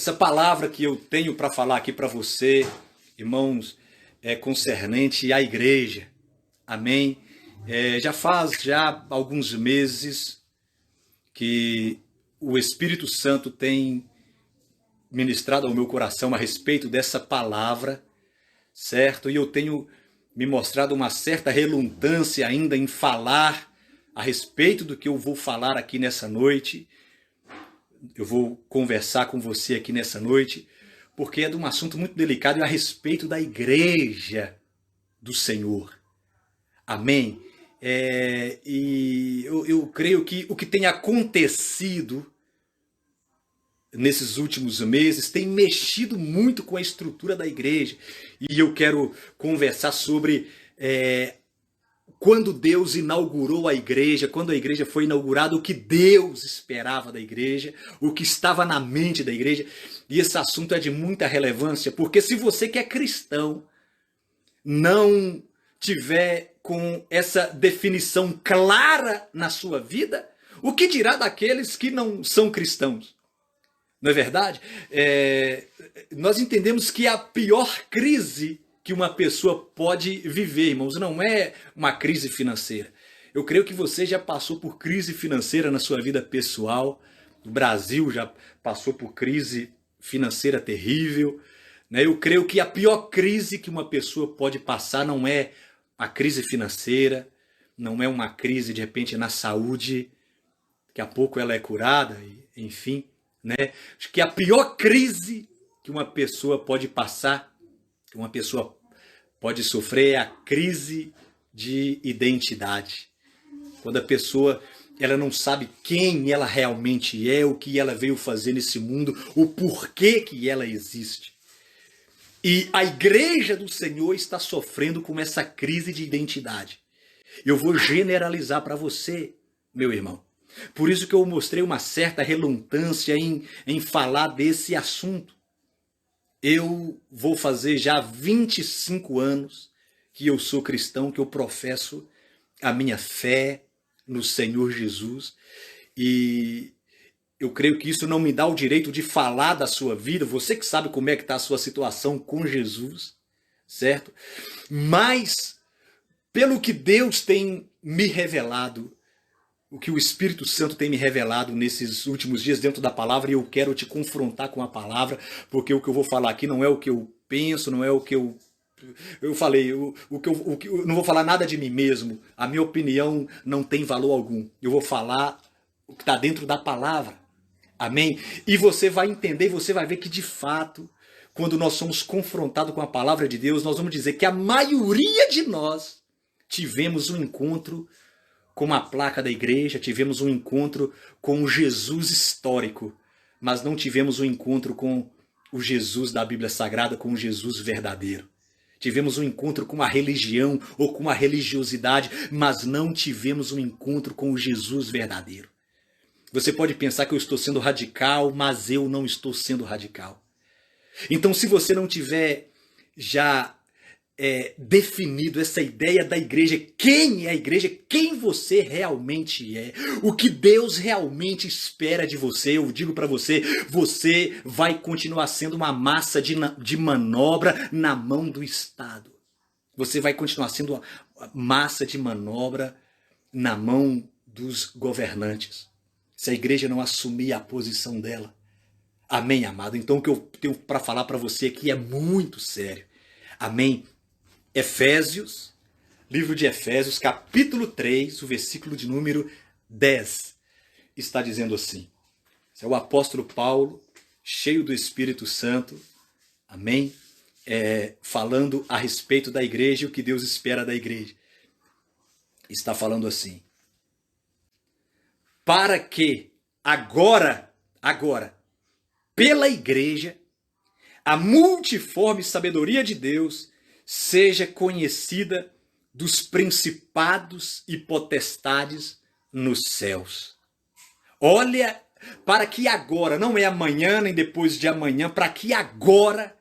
Essa palavra que eu tenho para falar aqui para você, irmãos, é concernente à igreja. Amém? Já faz alguns meses que o Espírito Santo tem ministrado ao meu coração a respeito dessa palavra, certo? E eu tenho me mostrado uma certa relutância ainda em falar a respeito do que eu vou falar aqui nessa noite. Eu vou conversar com você aqui nessa noite, porque é de um assunto muito delicado e a respeito da igreja do Senhor. Amém? E eu creio que o que tem acontecido nesses últimos meses tem mexido muito com a estrutura da igreja. E eu quero conversar sobre quando Deus inaugurou a igreja, quando a igreja foi inaugurada, o que Deus esperava da igreja, o que estava na mente da igreja. E esse assunto é de muita relevância, porque se você que é cristão não tiver com essa definição clara na sua vida, o que dirá daqueles que não são cristãos? Não é verdade? Nós entendemos que a pior crise que uma pessoa pode viver, irmãos, não é uma crise financeira. Eu creio que você já passou por crise financeira na sua vida pessoal. O Brasil já passou por crise financeira terrível, né? Eu creio que a pior crise que uma pessoa pode passar não é a crise financeira, não é uma crise de repente na saúde, daqui a pouco ela é curada, enfim, né? Acho que a pior crise que uma pessoa pode passar, que uma pessoa pode sofrer, é a crise de identidade. Quando a pessoa ela não sabe quem ela realmente é, o que ela veio fazer nesse mundo, o porquê que ela existe. E a igreja do Senhor está sofrendo com essa crise de identidade. Eu vou generalizar para você, meu irmão. Por isso que eu mostrei uma certa relutância em falar desse assunto. Eu vou fazer já 25 anos que eu sou cristão, que eu professo a minha fé no Senhor Jesus. E eu creio que isso não me dá o direito de falar da sua vida. Você que sabe como é que está a sua situação com Jesus, certo? Mas, pelo que Deus tem me revelado, o que o Espírito Santo tem me revelado nesses últimos dias dentro da palavra, e eu quero te confrontar com a palavra, porque o que eu vou falar aqui não é o que eu penso, não é o que eu falei, eu não vou falar nada de mim mesmo, a minha opinião não tem valor algum. Eu vou falar o que está dentro da palavra. Amém? E você vai entender, você vai ver que de fato, quando nós somos confrontados com a palavra de Deus, nós vamos dizer que a maioria de nós tivemos um encontro com a placa da igreja, tivemos um encontro com o Jesus histórico, mas não tivemos um encontro com o Jesus da Bíblia Sagrada, com o Jesus verdadeiro. Tivemos um encontro com a religião ou com a religiosidade, mas não tivemos um encontro com o Jesus verdadeiro. Você pode pensar que eu estou sendo radical, mas eu não estou sendo radical. Então, se você não tiver já definido essa ideia da igreja, quem é a igreja, quem você realmente é, o que Deus realmente espera de você, eu digo para você, você vai continuar sendo uma massa de manobra na mão do Estado. Você vai continuar sendo uma massa de manobra na mão dos governantes. Se a igreja não assumir a posição dela. Amém, amado? Então o que eu tenho para falar para você aqui é muito sério. Amém? Efésios, livro de Efésios, capítulo 3, o versículo de número 10, está dizendo assim. Esse é o apóstolo Paulo, cheio do Espírito Santo, amém? Falando a respeito da igreja e o que Deus espera da igreja. Está falando assim. Para que agora, pela igreja, a multiforme sabedoria de Deus seja conhecida dos principados e potestades nos céus. Olha, para que agora, não é amanhã nem depois de amanhã, para que agora,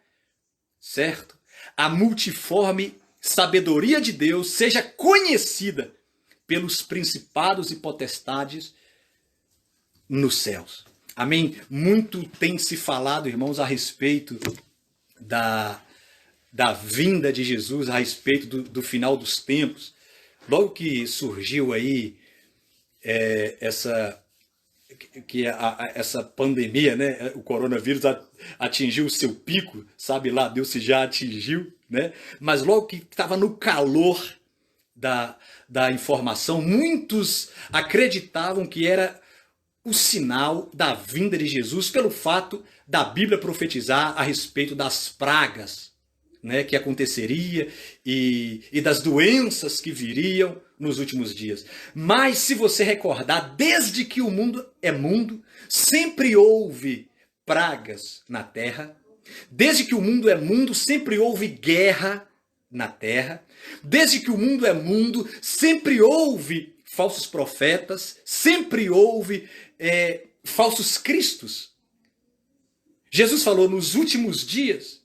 certo? A multiforme sabedoria de Deus seja conhecida pelos principados e potestades nos céus. Amém? Muito tem se falado, irmãos, a respeito da vinda de Jesus, a respeito do final dos tempos. Logo que surgiu aí essa pandemia, né? O coronavírus atingiu o seu pico, sabe lá Deus se já atingiu, né? Mas logo que estava no calor da informação, muitos acreditavam que era o sinal da vinda de Jesus pelo fato da Bíblia profetizar a respeito das pragas, né, que aconteceria e das doenças que viriam nos últimos dias. Mas se você recordar, desde que o mundo é mundo, sempre houve pragas na terra. Desde que o mundo é mundo, sempre houve guerra na terra. Desde que o mundo é mundo, sempre houve falsos profetas, sempre houve falsos cristos. Jesus falou nos últimos dias,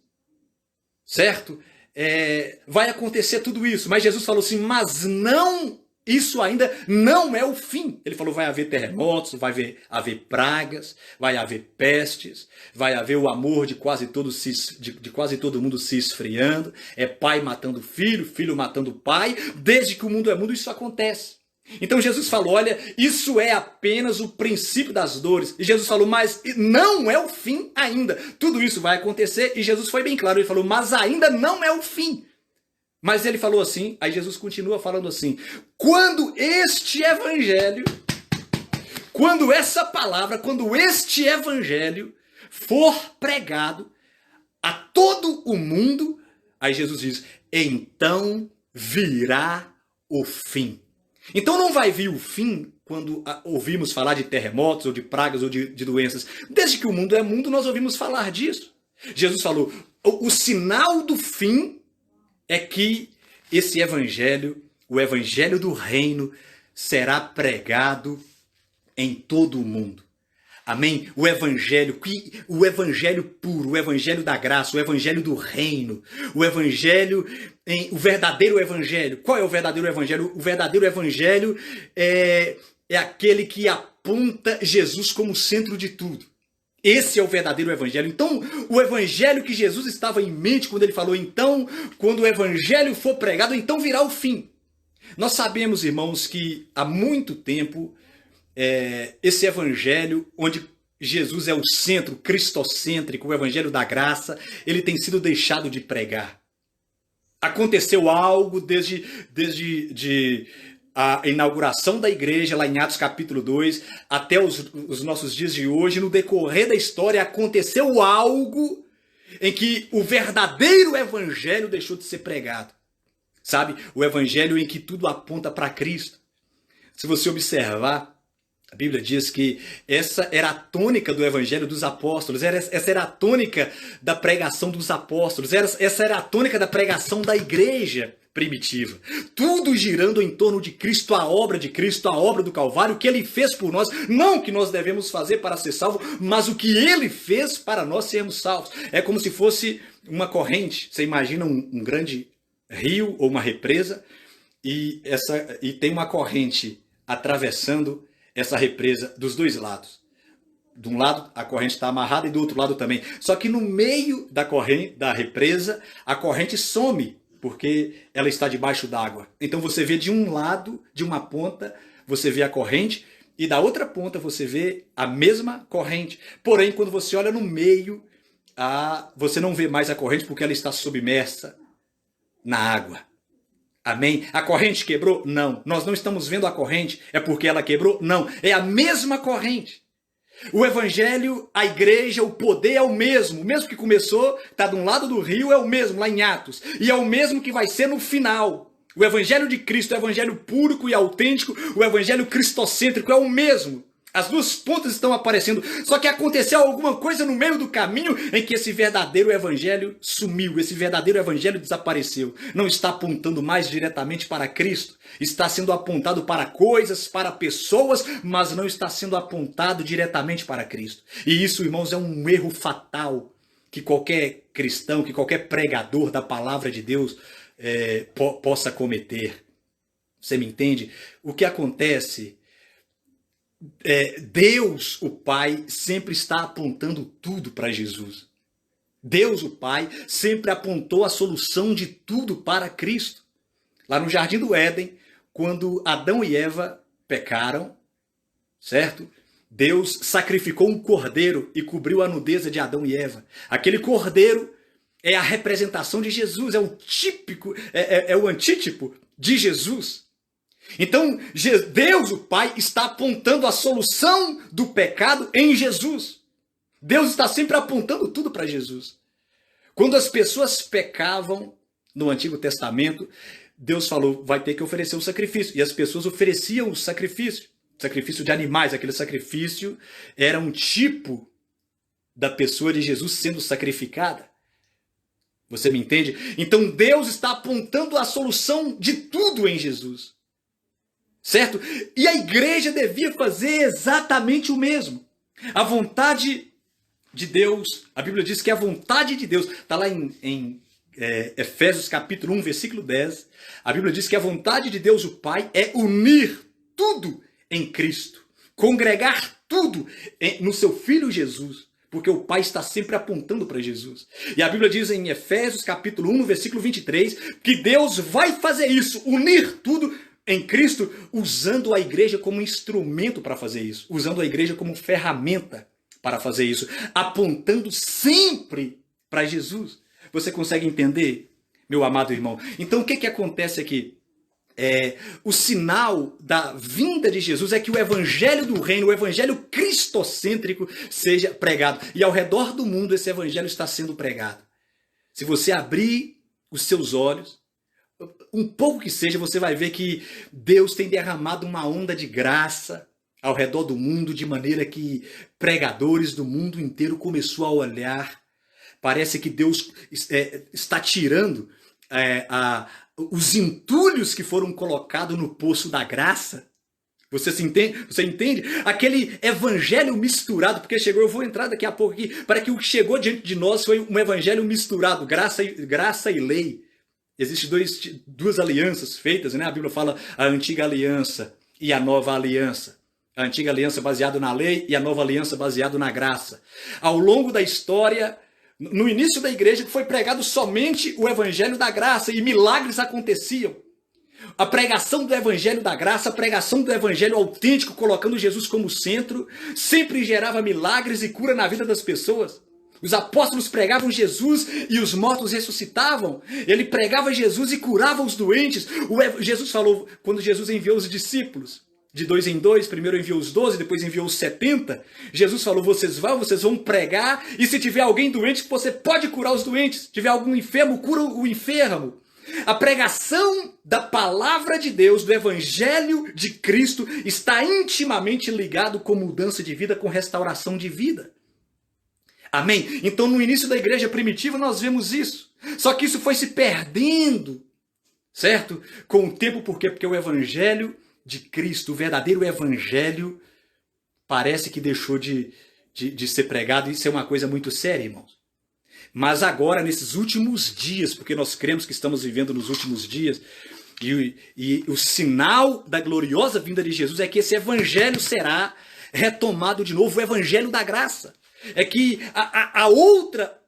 certo? Vai acontecer tudo isso. Mas Jesus falou assim, mas não, isso ainda não é o fim. Ele falou, vai haver terremotos, vai haver pragas, vai haver pestes, vai haver o amor de quase todo mundo se esfriando, pai matando filho, filho matando pai. Desde que o mundo é mundo, isso acontece. Então Jesus falou, olha, isso é apenas o princípio das dores. E Jesus falou, mas não é o fim ainda. Tudo isso vai acontecer e Jesus foi bem claro. Ele falou, mas ainda não é o fim. Mas ele falou assim, aí Jesus continua falando assim, quando este evangelho, quando essa palavra, quando este evangelho for pregado a todo o mundo, aí Jesus diz, então virá o fim. Então não vai vir o fim quando ouvimos falar de terremotos, ou de pragas, ou de doenças. Desde que o mundo é mundo, nós ouvimos falar disso. Jesus falou, o sinal do fim é que esse evangelho, o evangelho do reino, será pregado em todo o mundo. Amém? O evangelho puro, o evangelho da graça, o evangelho do reino, o verdadeiro evangelho. Qual é o verdadeiro evangelho? O verdadeiro evangelho é aquele que aponta Jesus como centro de tudo. Esse é o verdadeiro evangelho. Então, o evangelho que Jesus estava em mente quando ele falou, então, quando o evangelho for pregado, então virá o fim. Nós sabemos, irmãos, que há muito tempo esse evangelho, onde Jesus é o centro cristocêntrico, o evangelho da graça, ele tem sido deixado de pregar. Aconteceu algo desde a inauguração da igreja, lá em Atos capítulo 2, até os nossos dias de hoje. No decorrer da história, aconteceu algo em que o verdadeiro evangelho deixou de ser pregado. Sabe? O evangelho em que tudo aponta para Cristo. Se você observar, a Bíblia diz que essa era a tônica do evangelho dos apóstolos, essa era a tônica da pregação dos apóstolos, essa era a tônica da pregação da igreja primitiva. Tudo girando em torno de Cristo, a obra de Cristo, a obra do Calvário, o que ele fez por nós, não o que nós devemos fazer para ser salvos, mas o que ele fez para nós sermos salvos. É como se fosse uma corrente. Você imagina um grande rio ou uma represa e tem uma corrente atravessando essa represa dos dois lados. De um lado a corrente está amarrada e do outro lado também. Só que no meio da represa, a corrente some, porque ela está debaixo d'água. Então você vê de um lado, de uma ponta, você vê a corrente, e da outra ponta você vê a mesma corrente. Porém, quando você olha no meio, você não vê mais a corrente porque ela está submersa na água. Amém? A corrente quebrou? Não. Nós não estamos vendo a corrente, é porque ela quebrou? Não. É a mesma corrente. O evangelho, a igreja, o poder é o mesmo. O mesmo que começou, está de um lado do rio, é o mesmo, lá em Atos. E é o mesmo que vai ser no final. O evangelho de Cristo, o evangelho puro e autêntico, o evangelho cristocêntrico é o mesmo. As duas pontas estão aparecendo, só que aconteceu alguma coisa no meio do caminho em que esse verdadeiro evangelho sumiu, esse verdadeiro evangelho desapareceu. Não está apontando mais diretamente para Cristo, está sendo apontado para coisas, para pessoas, mas não está sendo apontado diretamente para Cristo. E isso, irmãos, é um erro fatal que qualquer cristão, que qualquer pregador da palavra de Deus possa cometer. Você me entende? O que acontece Deus, o Pai, sempre está apontando tudo para Jesus. Deus, o Pai, sempre apontou a solução de tudo para Cristo. Lá no Jardim do Éden, quando Adão e Eva pecaram, certo? Deus sacrificou um cordeiro e cobriu a nudez de Adão e Eva. Aquele cordeiro é a representação de Jesus, é o típico, é o antítipo de Jesus. Então, Deus, o Pai, está apontando a solução do pecado em Jesus. Deus está sempre apontando tudo para Jesus. Quando as pessoas pecavam no Antigo Testamento, Deus falou, vai ter que oferecer um sacrifício. E as pessoas ofereciam o sacrifício de animais. Aquele sacrifício era um tipo da pessoa de Jesus sendo sacrificada. Você me entende? Então Deus está apontando a solução de tudo em Jesus. Certo? E a igreja devia fazer exatamente o mesmo. A vontade de Deus, a Bíblia diz que a vontade de Deus, está lá em Efésios capítulo 1, versículo 10, a Bíblia diz que a vontade de Deus, o Pai, é unir tudo em Cristo, congregar tudo no seu Filho Jesus, porque o Pai está sempre apontando para Jesus. E a Bíblia diz em Efésios capítulo 1, versículo 23, que Deus vai fazer isso, unir tudo em Cristo, usando a igreja como instrumento para fazer isso, usando a igreja como ferramenta para fazer isso, apontando sempre para Jesus. Você consegue entender, meu amado irmão? Então o que acontece aqui? O sinal da vinda de Jesus é que o evangelho do reino, o evangelho cristocêntrico seja pregado. E ao redor do mundo esse evangelho está sendo pregado. Se você abrir os seus olhos, um pouco que seja, você vai ver que Deus tem derramado uma onda de graça ao redor do mundo, de maneira que pregadores do mundo inteiro começou a olhar. Parece que Deus está tirando os entulhos que foram colocados no poço da graça. Você entende? Aquele evangelho misturado, porque chegou, eu vou entrar daqui a pouco aqui, para que o que chegou diante de nós foi um evangelho misturado, graça e lei. Existem duas alianças feitas, né? A Bíblia fala a antiga aliança e a nova aliança. A antiga aliança baseada na lei e a nova aliança baseada na graça. Ao longo da história, no início da igreja, foi pregado somente o evangelho da graça e milagres aconteciam. A pregação do evangelho da graça, a pregação do evangelho autêntico, colocando Jesus como centro, sempre gerava milagres e cura na vida das pessoas. Os apóstolos pregavam Jesus e os mortos ressuscitavam. Ele pregava Jesus e curava os doentes. Jesus falou, quando Jesus enviou os discípulos, de 2 em 2, primeiro enviou os 12, depois enviou os 70. Jesus falou, vocês vão pregar, e se tiver alguém doente, você pode curar os doentes. Se tiver algum enfermo, cura o enfermo. A pregação da palavra de Deus, do evangelho de Cristo, está intimamente ligado com mudança de vida, com restauração de vida. Amém? Então, no início da igreja primitiva, nós vemos isso. Só que isso foi se perdendo, certo? Com o tempo, por quê? Porque o evangelho de Cristo, o verdadeiro evangelho, parece que deixou de ser pregado. Isso é uma coisa muito séria, irmãos. Mas agora, nesses últimos dias, porque nós cremos que estamos vivendo nos últimos dias, e o sinal da gloriosa vinda de Jesus é que esse evangelho será retomado de novo, o evangelho da graça. É que a outra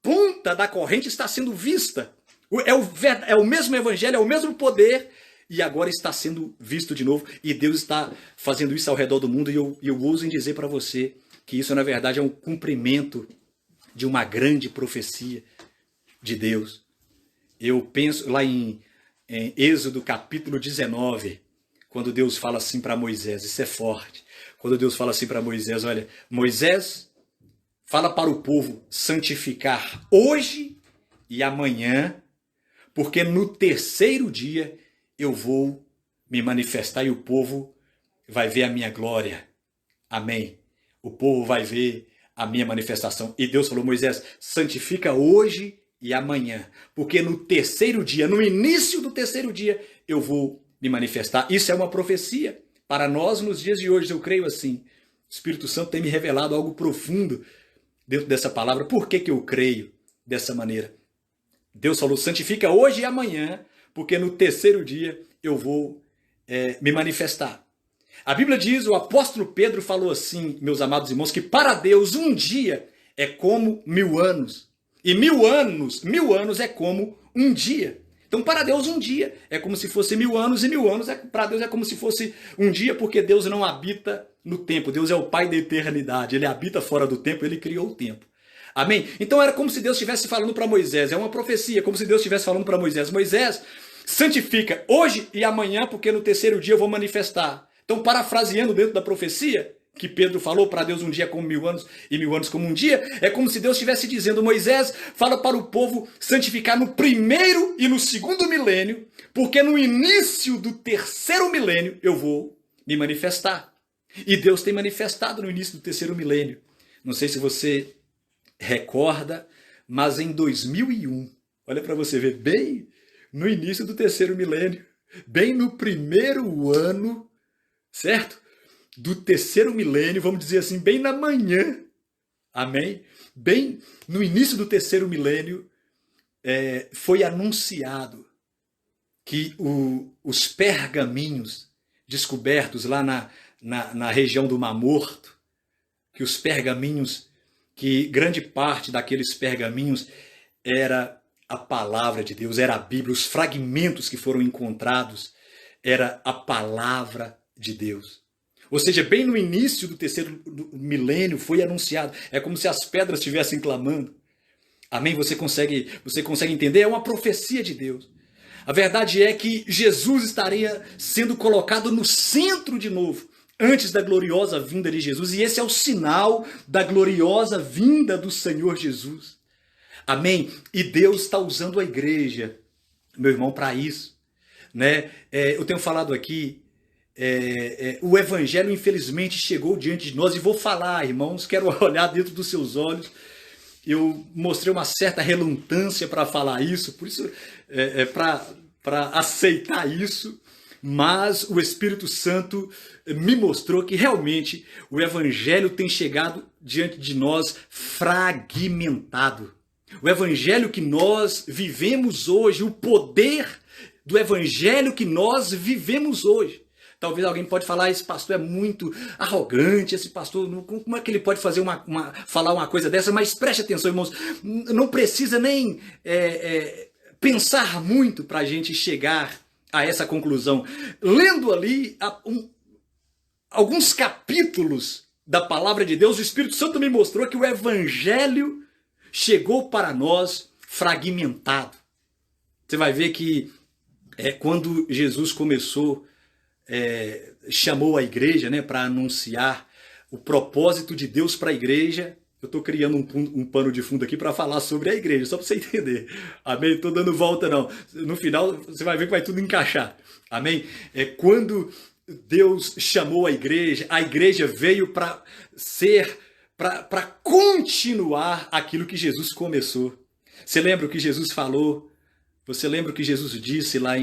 ponta da corrente está sendo vista. É o mesmo evangelho, é o mesmo poder, e agora está sendo visto de novo. E Deus está fazendo isso ao redor do mundo. E eu ouso em dizer para você que isso, na verdade, é um cumprimento de uma grande profecia de Deus. Eu penso lá em Êxodo capítulo 19, quando Deus fala assim para Moisés, isso é forte. Quando Deus fala assim para Moisés, olha, Moisés, fala para o povo santificar hoje e amanhã, porque no terceiro dia eu vou me manifestar e o povo vai ver a minha glória. Amém. O povo vai ver a minha manifestação. E Deus falou, Moisés, santifica hoje e amanhã, porque no terceiro dia, no início do terceiro dia, eu vou me manifestar. Isso é uma profecia para nós nos dias de hoje, eu creio assim. O Espírito Santo tem me revelado algo profundo dentro dessa palavra. Por que eu creio dessa maneira? Deus falou, santifica hoje e amanhã, porque no terceiro dia eu vou me manifestar. A Bíblia diz, o apóstolo Pedro falou assim, meus amados irmãos, que para Deus um dia é como 1000 anos. E 1000 anos é como um dia. Então para Deus um dia é como se fosse 1000 anos, e 1000 anos para Deus é como se fosse um dia, porque Deus não habita no tempo. Deus é o Pai da eternidade, Ele habita fora do tempo, Ele criou o tempo. Amém? Então era como se Deus estivesse falando para Moisés, é uma profecia, como se Deus estivesse falando para Moisés, Moisés, santifica hoje e amanhã, porque no terceiro dia eu vou manifestar. Então, parafraseando dentro da profecia, que Pedro falou, para Deus um dia como 1000 anos e 1000 anos como um dia, é como se Deus estivesse dizendo, Moisés, fala para o povo santificar no primeiro e no segundo milênio, porque no início do terceiro milênio eu vou me manifestar. E Deus tem manifestado no início do terceiro milênio. Não sei se você recorda, mas em 2001, olha para você ver, bem no início do terceiro milênio, bem no primeiro ano, certo? Do terceiro milênio, vamos dizer assim, bem na manhã, amém? Bem no início do terceiro milênio, foi anunciado que os pergaminhos descobertos lá na região do Mar Morto, que os pergaminhos, que grande parte daqueles pergaminhos era a palavra de Deus, era a Bíblia, os fragmentos que foram encontrados, era a palavra de Deus. Ou seja, bem no início do terceiro milênio foi anunciado. É como se as pedras estivessem clamando. Amém? Você consegue entender? É uma profecia de Deus. A verdade é que Jesus estaria sendo colocado no centro de novo, antes da gloriosa vinda de Jesus. E esse é o sinal da gloriosa vinda do Senhor Jesus. Amém? E Deus está usando a igreja, meu irmão, para isso. Né? Eu tenho falado aqui, o evangelho infelizmente chegou diante de nós, e vou falar, irmãos, quero olhar dentro dos seus olhos. Eu mostrei uma certa relutância para falar isso, por isso para aceitar isso, mas o Espírito Santo me mostrou que realmente o evangelho tem chegado diante de nós fragmentado. O evangelho que nós vivemos hoje, o poder do evangelho que nós vivemos hoje. Talvez alguém pode falar, esse pastor é muito arrogante, esse pastor, como é que ele pode fazer falar uma coisa dessa? Mas preste atenção, irmãos, não precisa nem pensar muito para a gente chegar a essa conclusão. Lendo ali alguns capítulos da palavra de Deus, o Espírito Santo me mostrou que o evangelho chegou para nós fragmentado. Você vai ver que quando Jesus começou, chamou a igreja, né, para anunciar o propósito de Deus para a igreja. Eu estou criando um pano de fundo aqui para falar sobre a igreja, só para você entender. Amém? Estou dando volta não. No final você vai ver que vai tudo encaixar. Amém? Quando Deus chamou a igreja veio para continuar aquilo que Jesus começou. Você lembra o que Jesus falou? Você lembra o que Jesus disse lá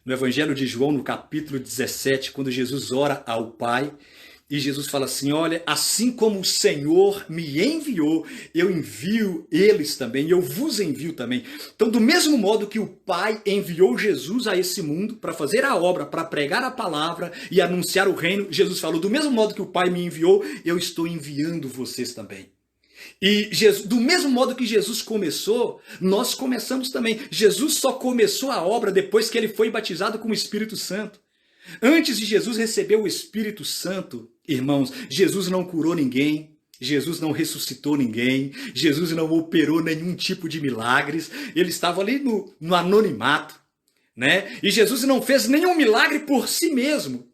no Evangelho de João, no capítulo 17, quando Jesus ora ao Pai, e Jesus fala assim, olha, assim como o Senhor me enviou, eu envio eles também, e eu vos envio também. Então, do mesmo modo que o Pai enviou Jesus a esse mundo para fazer a obra, para pregar a palavra e anunciar o reino, Jesus falou, do mesmo modo que o Pai me enviou, eu estou enviando vocês também. E Jesus, do mesmo modo que Jesus começou, nós começamos também. Jesus só começou a obra depois que ele foi batizado com o Espírito Santo. Antes de Jesus receber o Espírito Santo, irmãos, Jesus não curou ninguém, Jesus não ressuscitou ninguém, Jesus não operou nenhum tipo de milagres, ele estava ali no anonimato, né? E Jesus não fez nenhum milagre por si mesmo.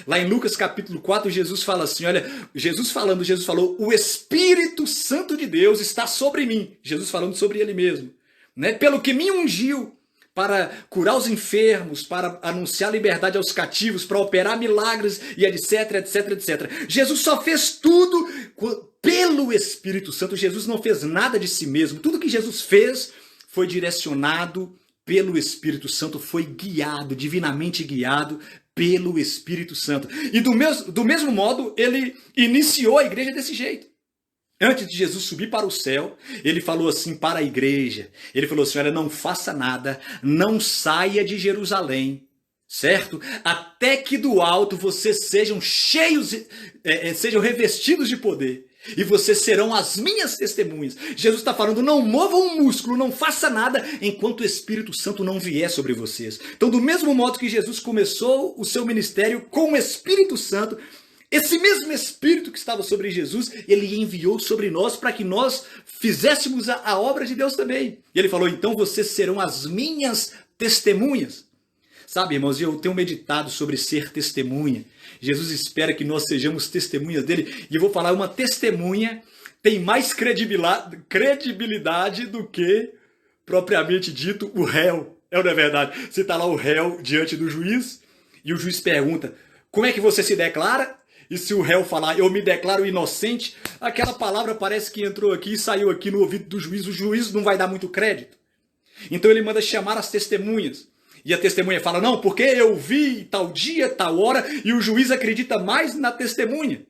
Lá em Lucas capítulo 4, Jesus fala assim, olha, Jesus falou, o Espírito Santo de Deus está sobre mim. Jesus falando sobre ele mesmo, né? Pelo que me ungiu para curar os enfermos, para anunciar liberdade aos cativos, para operar milagres e etc, etc, etc. Jesus só fez tudo pelo Espírito Santo. Jesus não fez nada de si mesmo. Tudo que Jesus fez foi direcionado pelo Espírito Santo, foi guiado, divinamente guiado pelo Espírito Santo. E do mesmo modo, ele iniciou a igreja desse jeito. Antes de Jesus subir para o céu, ele falou assim para a igreja, ele falou assim, olha, não faça nada, não saia de Jerusalém, certo? Até que do alto vocês sejam cheios, sejam revestidos de poder. E vocês serão as minhas testemunhas. Jesus está falando, não mova um músculo, não faça nada, enquanto o Espírito Santo não vier sobre vocês. Então, do mesmo modo que Jesus começou o seu ministério com o Espírito Santo, esse mesmo Espírito que estava sobre Jesus, ele enviou sobre nós para que nós fizéssemos a obra de Deus também. E ele falou, então vocês serão as minhas testemunhas. Sabe, irmãos, eu tenho meditado sobre ser testemunha. Jesus espera que nós sejamos testemunhas dele. E eu vou falar, uma testemunha tem mais credibilidade do que, propriamente dito, o réu. É ou não é verdade? Você está lá o réu diante do juiz e o juiz pergunta, como é que você se declara? E se o réu falar, eu me declaro inocente, aquela palavra parece que entrou aqui e saiu aqui no ouvido do juiz. O juiz não vai dar muito crédito. Então ele manda chamar as testemunhas. E a testemunha fala, não, porque eu vi tal dia, tal hora, e o juiz acredita mais na testemunha.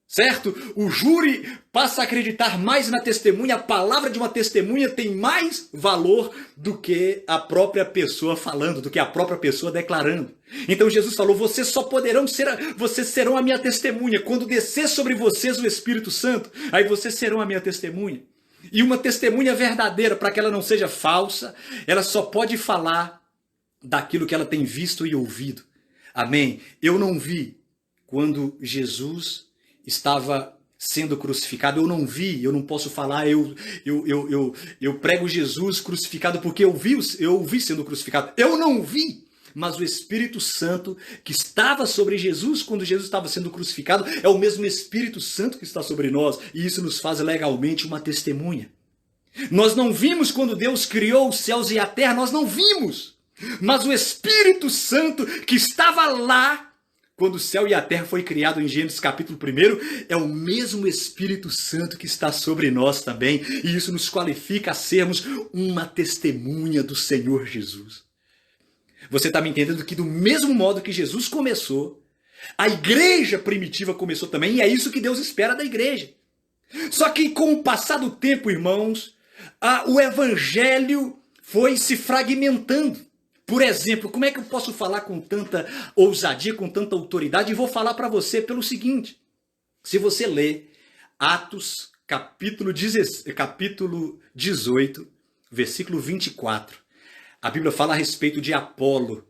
Certo? O júri passa a acreditar mais na testemunha, a palavra de uma testemunha tem mais valor do que a própria pessoa falando, do que a própria pessoa declarando. Então Jesus falou, vocês serão a minha testemunha, quando descer sobre vocês o Espírito Santo, aí vocês serão a minha testemunha. E uma testemunha verdadeira, para que ela não seja falsa, ela só pode falar daquilo que ela tem visto e ouvido. Amém? Eu não vi quando Jesus estava sendo crucificado, eu não vi, eu não posso falar, eu prego Jesus crucificado porque eu o vi sendo crucificado. Eu não vi, mas o Espírito Santo que estava sobre Jesus quando Jesus estava sendo crucificado é o mesmo Espírito Santo que está sobre nós, e isso nos faz legalmente uma testemunha. Nós não vimos quando Deus criou os céus e a terra, nós não vimos. Mas o Espírito Santo que estava lá, quando o céu e a terra foi criado em Gênesis capítulo 1, é o mesmo Espírito Santo que está sobre nós também. E isso nos qualifica a sermos uma testemunha do Senhor Jesus. Você está me entendendo que do mesmo modo que Jesus começou, a igreja primitiva começou também, e é isso que Deus espera da igreja. Só que com o passar do tempo, irmãos, o evangelho foi se fragmentando. Por exemplo, como é que eu posso falar com tanta ousadia, com tanta autoridade? E vou falar para você pelo seguinte. Se você ler Atos capítulo 18, versículo 24, a Bíblia fala a respeito de Apolo.